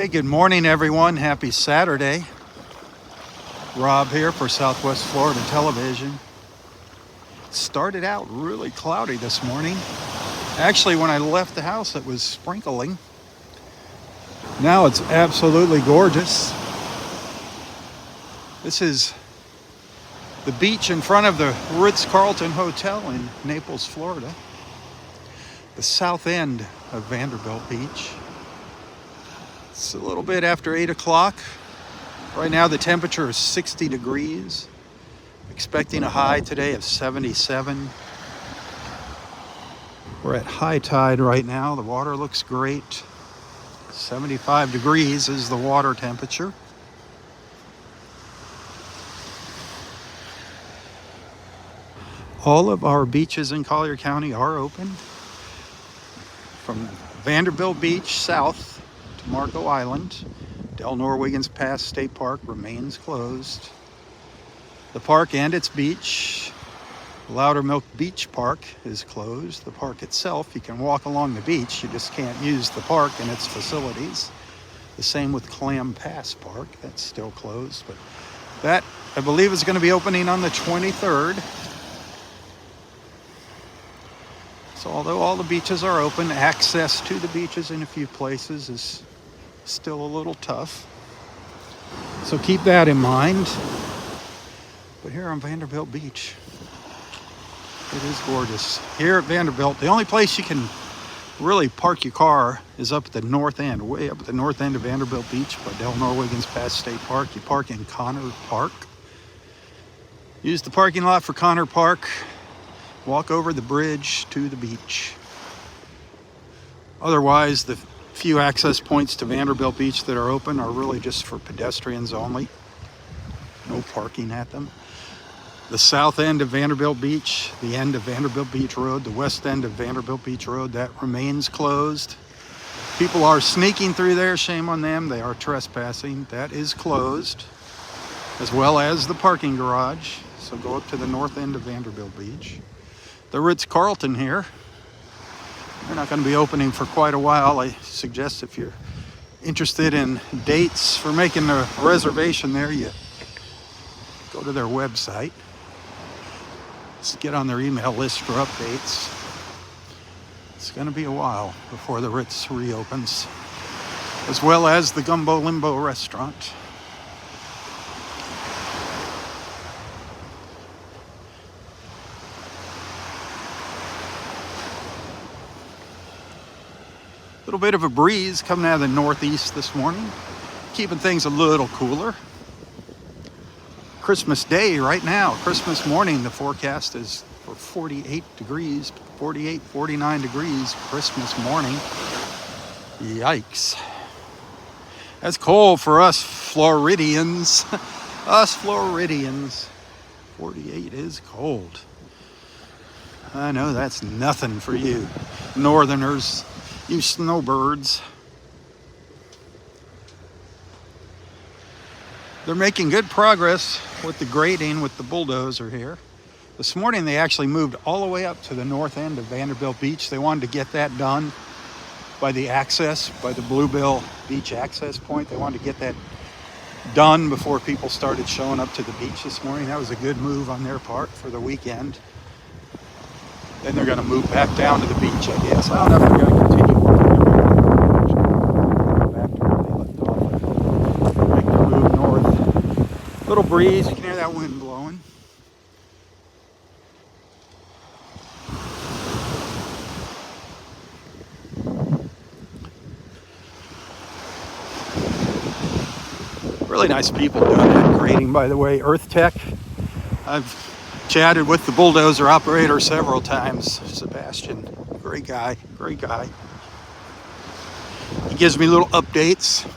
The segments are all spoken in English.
Hey, good morning, everyone. Happy Saturday. Rob here for Southwest Florida Television. Started out really cloudy this morning. Actually, when I left the house, it was sprinkling. Now it's absolutely gorgeous. This is the beach in front of the Ritz-Carlton Hotel in Naples, Florida. The south end of Vanderbilt Beach. It's a little bit after 8 o'clock. Right now the temperature is 60 degrees. Expecting a high today of 77. We're at high tide right now. The water looks great. 75 degrees is the water temperature. All of our beaches in Collier County are open. From Vanderbilt Beach south to Marco Island, Del Norwegans Pass State Park remains closed. The park and its beach, Loudermilk Beach Park, is closed. The park itself, you can walk along the beach, you just can't use the park and its facilities. The same with Clam Pass Park, that's still closed, but that, I believe, is going to be opening on the 23rd. So although all the beaches are open, access to the beaches in a few places is still a little tough. So keep that in mind. But here on Vanderbilt Beach, it is gorgeous. Here at Vanderbilt, the only place you can really park your car is up at the north end, way up at the north end of Vanderbilt Beach by Del Norwegans Pass State Park. You park in Connor Park. Use the parking lot for Connor Park. Walk over the bridge to the beach. Otherwise, the few access points to Vanderbilt Beach that are open are really just for pedestrians only. No parking at them. The south end of Vanderbilt Beach, the end of Vanderbilt Beach Road, the west end of Vanderbilt Beach Road, that remains closed. People are sneaking through there, shame on them. They are trespassing. That is closed, as well as the parking garage. So go up to the north end of Vanderbilt Beach. The Ritz-Carlton here, they're not going to be opening for quite a while. I suggest if you're interested in dates for making a reservation there, you go to their website. Just get on their email list for updates. It's going to be a while before the Ritz reopens, as well as the Gumbo Limbo restaurant. A little bit of a breeze coming out of the northeast this morning, keeping things a little cooler. Christmas Day right now, Christmas morning, the forecast is for 48 degrees, 48, 49 degrees Christmas morning. Yikes. That's cold for us Floridians. Us Floridians. 48 is cold. I know that's nothing for you Northerners. You snowbirds. They're making good progress with the grading with the bulldozer here. This morning they actually moved all the way up to the north end of Vanderbilt Beach. They wanted to get that done by the access, by the Bluebill Beach access point. They wanted to get that done before people started showing up to the beach this morning. That was a good move on their part for the weekend. Then they're going to move back down to the beach, I guess. I don't know if they're going to continue working back to where they left off. Make the move north. Little breeze, you can hear that wind blowing. Really nice people doing that grading, by the way. Earth Tech. I've chatted with the bulldozer operator several times. Sebastian, great guy. He gives me little updates.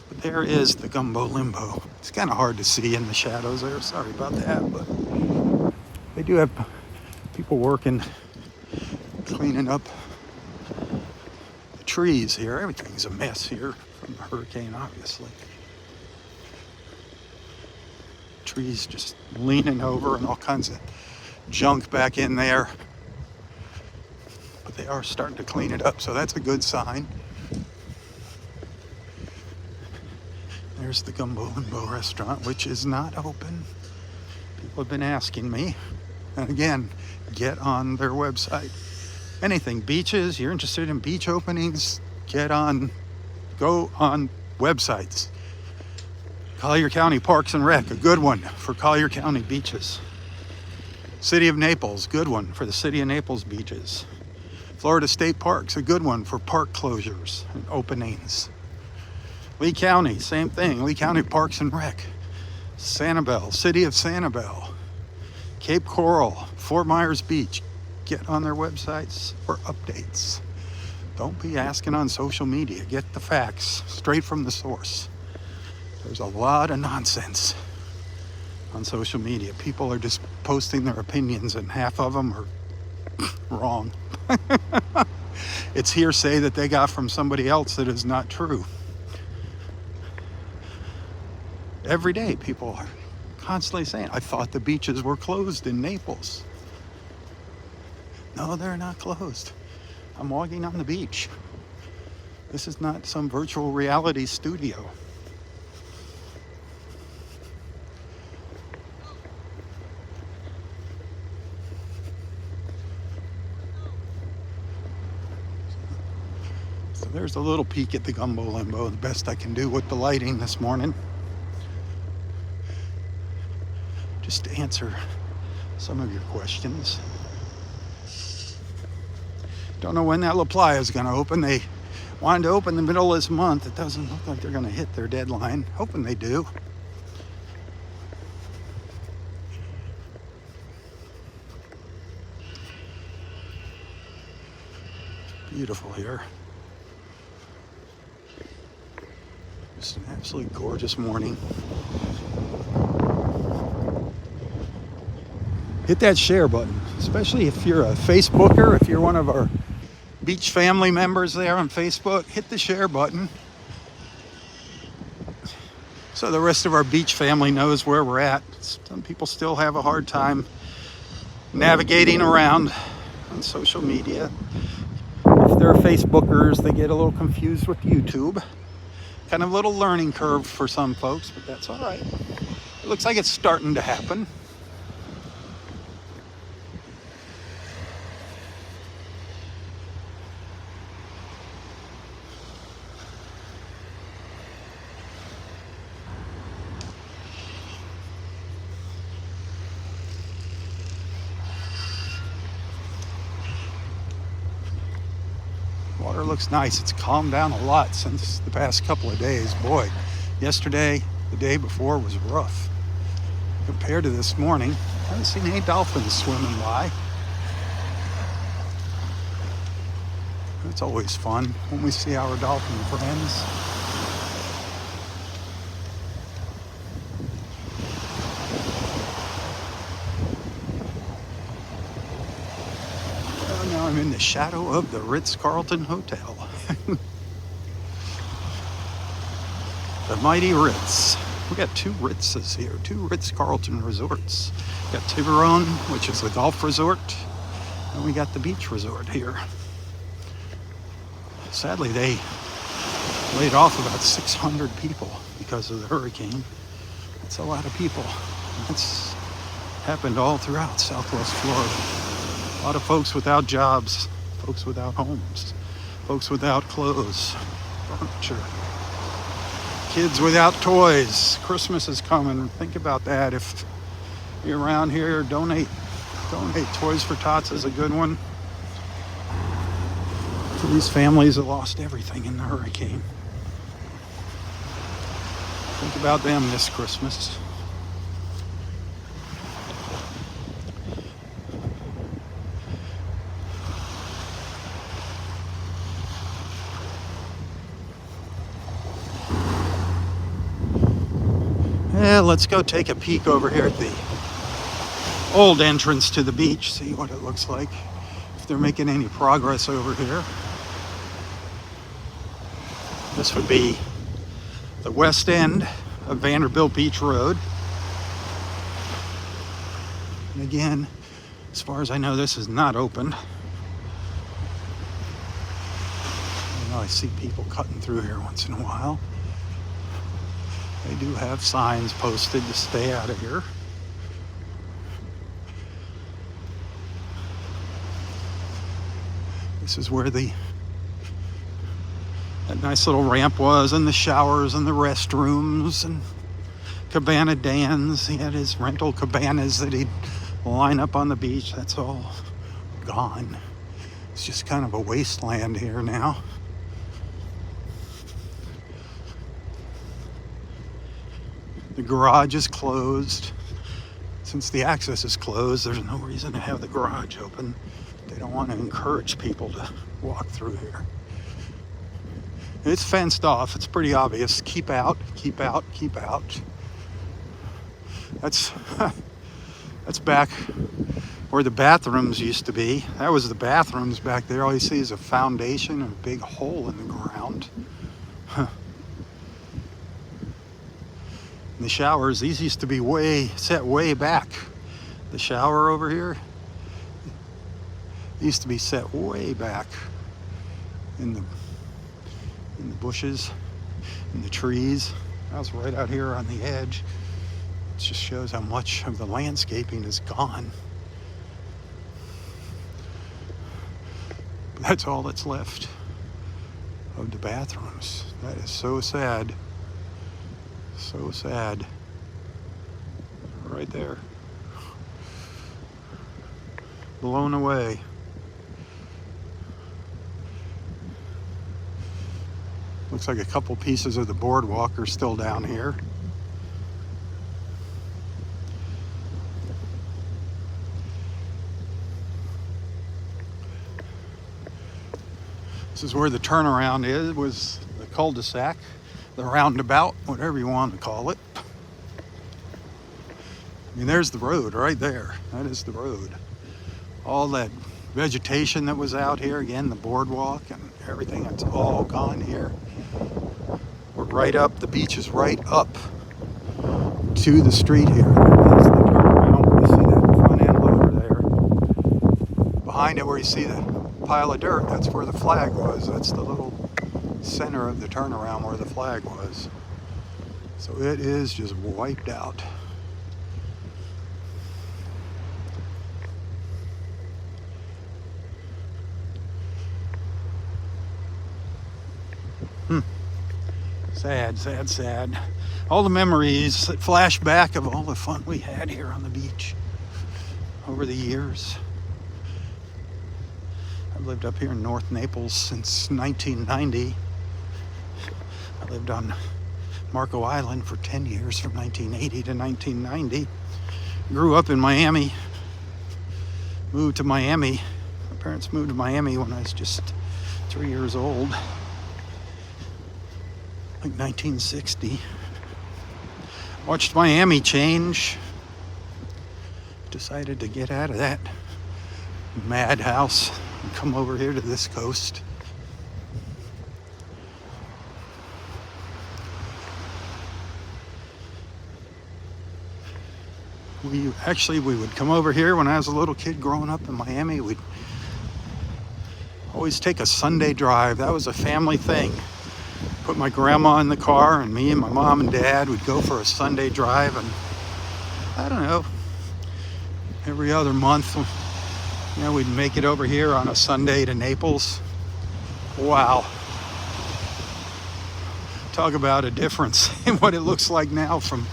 But there is the Gumbo Limbo. It's kind of hard to see in the shadows there. Sorry about that, but they do have people working, cleaning up the trees here. Everything's a mess here from the hurricane, obviously. Trees just leaning over and all kinds of junk back in there. But they are starting to clean it up, so that's a good sign. There's the Gumbo and Bow restaurant, which is not open. People have been asking me. And again, get on their website. Anything, beaches, you're interested in beach openings, go on websites. Collier County Parks and Rec, a good one for Collier County beaches. City of Naples, good one for the City of Naples beaches. Florida State Parks, a good one for park closures and openings. Lee County, same thing, Lee County Parks and Rec. Sanibel, City of Sanibel. Cape Coral, Fort Myers Beach, get on their websites for updates. Don't be asking on social media, get the facts straight from the source. There's a lot of nonsense on social media. People are just posting their opinions and half of them are wrong. It's hearsay that they got from somebody else that is not true. Every day people are constantly saying, I thought the beaches were closed in Naples. No, they're not closed. I'm walking on the beach. This is not some virtual reality studio. So there's a little peek at the Gumbo Limbo, the best I can do with the lighting this morning. Just to answer some of your questions. Don't know when that La Playa is going to open. They wanted to open the middle of this month. It doesn't look like they're going to hit their deadline. Hoping they do. Beautiful here. Just an absolutely gorgeous morning. Hit that share button, especially if you're a Facebooker, if you're one of our beach family members there on Facebook, hit the share button so the rest of our beach family knows where we're at. Some people still have a hard time navigating around on social media. If they're Facebookers, they get a little confused with YouTube. Kind of a little learning curve for some folks, but that's all right. It looks like it's starting to happen. Water looks nice. It's calmed down a lot since the past couple of days. Boy, yesterday, the day before was rough. Compared to this morning, I haven't seen any dolphins swimming by. It's always fun when we see our dolphin friends. Now I'm in the shadow of the Ritz-Carlton Hotel. The mighty Ritz. We got two Ritzes here, two Ritz-Carlton resorts. We got Tiburon, which is the golf resort, and we got the beach resort here. Sadly, they laid off about 600 people because of the hurricane. That's a lot of people. That's happened all throughout Southwest Florida. A lot of folks without jobs, folks without homes, folks without clothes, furniture, kids without toys. Christmas is coming. Think about that. If you're around here, donate. Toys for Tots is a good one for these families that lost everything in the hurricane. Think about them this Christmas. Yeah, let's go take a peek over here at the old entrance to the beach, see what it looks like, if they're making any progress over here. This would be the west end of Vanderbilt Beach Road. And again, as far as I know, this is not open. I see people cutting through here once in a while. They do have signs posted to stay out of here. This is where that nice little ramp was, and the showers and the restrooms and Cabana Dan's. He had his rental cabanas that he'd line up on the beach. That's all gone. It's just kind of a wasteland here now. The garage is closed. Since the access is closed, there's no reason to have the garage open. They don't want to encourage people to walk through here. It's fenced off. It's pretty obvious. Keep out, keep out, keep out. That's back where the bathrooms used to be. That was the bathrooms back there. All you see is a foundation and a big hole in the ground. And the showers, these used to be set way back. The shower over here used to be set way back in the bushes, in the trees. I was right out here on the edge. It just shows how much of the landscaping is gone. But that's all that's left of the bathrooms. That is so sad. So sad. Right there. Blown away. Looks like a couple pieces of the boardwalk are still down here. This is where the turnaround was the cul-de-sac, the roundabout, whatever you want to call it. I mean, there's the road right there. That is the road. All that vegetation that was out here, again, the boardwalk and everything, that's all gone here. We're right up, the beach is right up to the street here. That's the turnaround. You see that front end loader there. Behind it where you see the pile of dirt, that's where the flag was. That's the little center of the turnaround where the flag was. So it is just wiped out. Sad, sad, sad. All the memories that flash back of all the fun we had here on the beach over the years. I've lived up here in North Naples since 1990. I lived on Marco Island for 10 years from 1980 to 1990. Grew up in Miami. Moved to Miami. My parents moved to Miami when I was just 3 years old. Like 1960. Watched Miami change. Decided to get out of that madhouse and come over here to this coast. We would come over here when I was a little kid growing up in Miami. We'd always take a Sunday drive. That was a family thing. Put my grandma in the car, and me and my mom and dad would go for a Sunday drive, and I don't know, every other month, we'd make it over here on a Sunday to Naples. Wow. Talk about a difference in what it looks like now from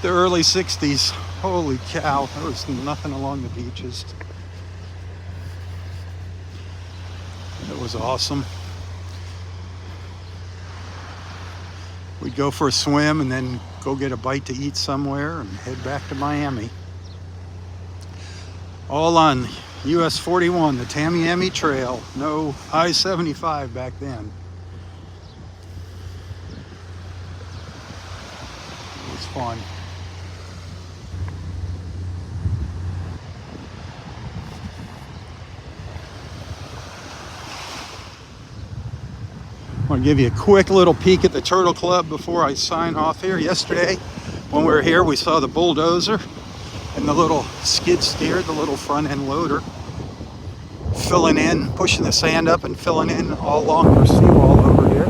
the early 60s. Holy cow, there was nothing along the beaches. It was awesome. We'd go for a swim and then go get a bite to eat somewhere and head back to Miami. All on US 41, the Tamiami Trail. No I-75 back then. It was fun. I want to give you a quick little peek at the Turtle Club before I sign off here. Yesterday, when we were here, we saw the bulldozer and the little skid steer, the little front end loader, filling in, pushing the sand up and filling in all along our seawall over here.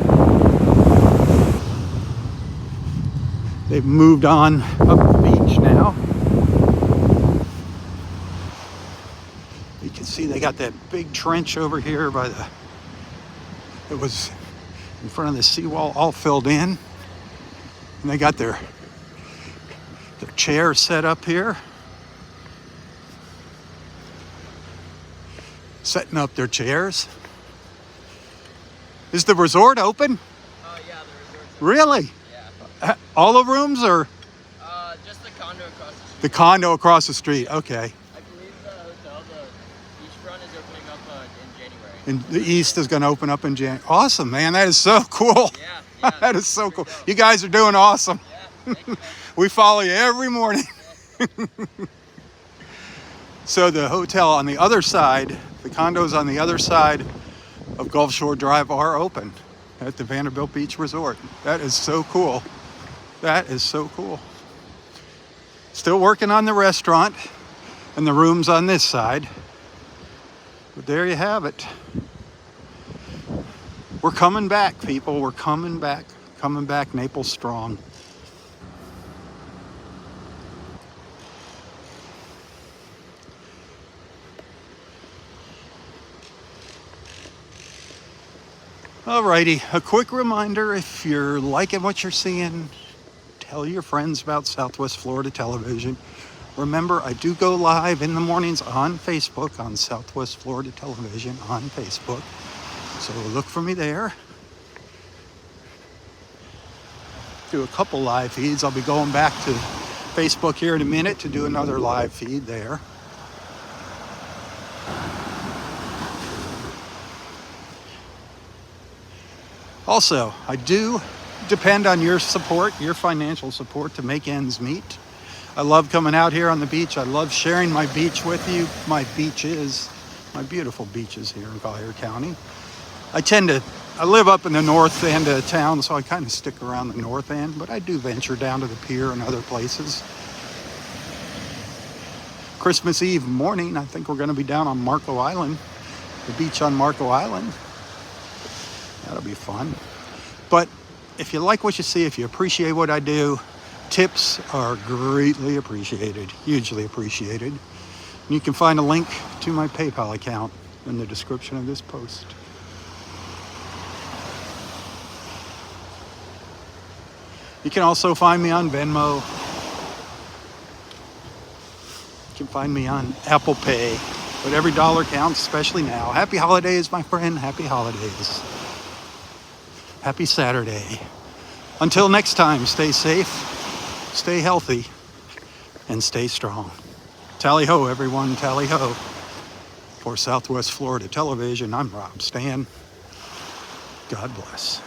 They've moved on up the beach now. You can see they got that big trench over here by the, it was in front of the seawall, all filled in. And they got their chairs set up here. Setting up their chairs. Is the resort open? Yeah, the resort's open. Really? Yeah. All the rooms or? Just the condo across the street. The condo across the street, okay. I believe the hotel, the beachfront is opening up in January. And the East is going to open up in January. Awesome, man. That is so cool. Yeah. That is so cool. You guys are doing awesome. Yeah, thank you, man. We follow you every morning. So the hotel on the other side, the condos on the other side of Gulf Shore Drive are open at the Vanderbilt Beach Resort. That is so cool. That is so cool. Still working on the restaurant and the rooms on this side. But there you have it. We're coming back, people. We're coming back. Coming back, Naples strong. Alrighty, a quick reminder, if you're liking what you're seeing, tell your friends about Southwest Florida Television. Remember, I do go live in the mornings on Facebook, on Southwest Florida Television on Facebook. So look for me there. Do a couple live feeds. I'll be going back to Facebook here in a minute to do another live feed there. Also, I do depend on your support, your financial support to make ends meet. I love coming out here on the beach. I love sharing my beach with you. My beaches, my beautiful beaches here in Collier County. I live up in the north end of town, so I kind of stick around the north end, but I do venture down to the pier and other places. Christmas Eve morning, I think we're going to be down on Marco Island, the beach on Marco Island. That'll be fun. But if you like what you see, if you appreciate what I do, tips are greatly appreciated, hugely appreciated. And you can find a link to my PayPal account in the description of this post. You can also find me on Venmo. You can find me on Apple Pay. But every dollar counts, especially now. Happy holidays, my friend. Happy holidays. Happy Saturday. Until next time, stay safe, stay healthy, and stay strong. Tally ho, everyone, tally ho. For Southwest Florida Television, I'm Robb Stan. God bless.